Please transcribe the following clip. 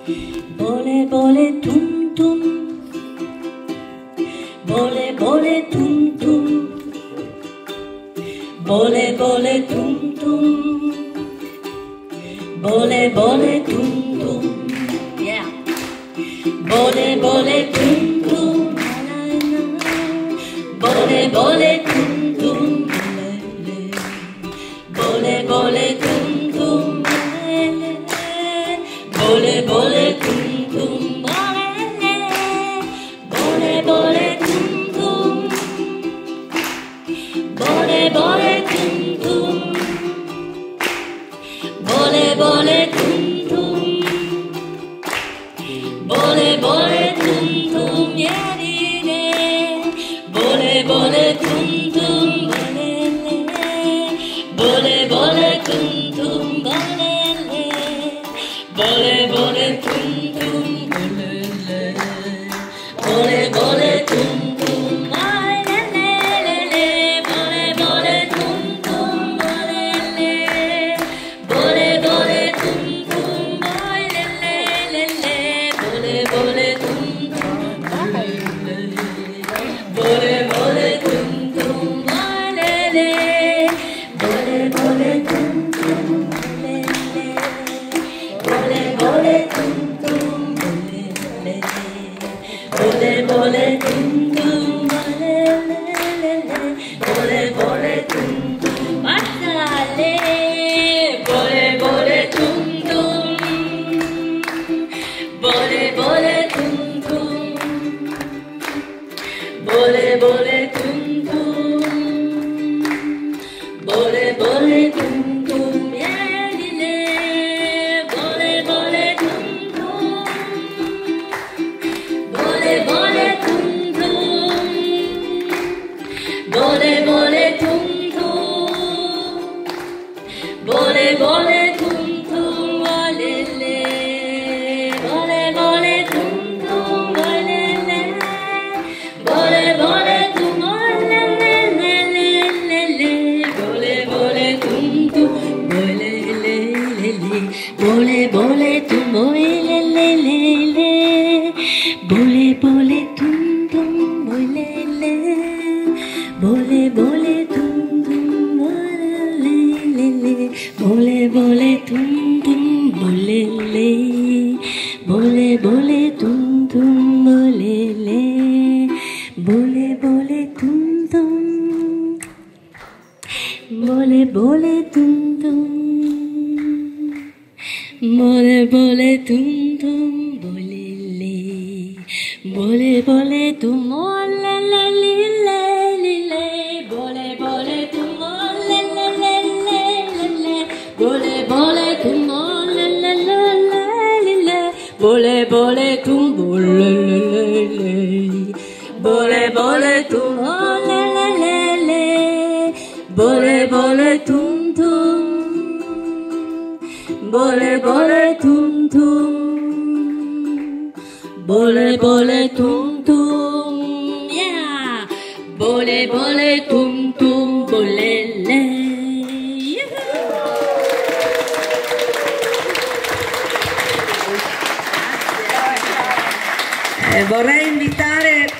Bole bole tum tum, bole bole tum tum, bole bole tum tum, bole bole tum tum, yeah. Bole bole tum tum, bole bole tum tum, bole bole tum tum, bole bole tum tum, bole bole tum tum, bole bole tum tum, bole bole tum tum, bole bole tum tum, yerine, bole bole tum tum, bole bole tum tum, bole bole tum tum, bole bole tum tum, bole bole tum tum, bole bole tum tum, bole bole tum tum, bole bole tum tum, bole bole tum tum, bole bole tum tum, bole bole tum tum, bole bole tum tum, battale, bole bole tum tum, bole bole tum tum, bole bole tum tum, bole bole tum tum, yerine, bole bole tum tum, bole bole tum tum, bole bole tum tum, bole bole tum tum, volele, bole bole tum tum, volele, bole bole tum, volele, bole bole tum tum, volele, bole bole tum, volele, bole bole tum tum, volele, bole bole tum tum, volele, bole bole tum tum, volele, bole bole tum tum, volele, bole bole tum tum, bole bole tum tum, bole bole tum tum, volele, bole bole tum, volele, bole bole tum, volele, bole bole tum, volele, bole bole tum, volele, bole bole tum, volele, bole bole tum tum, bole bole tum tum, bole bole tum tum, yeah, bole bole tum tum, volele. Vorrei invitare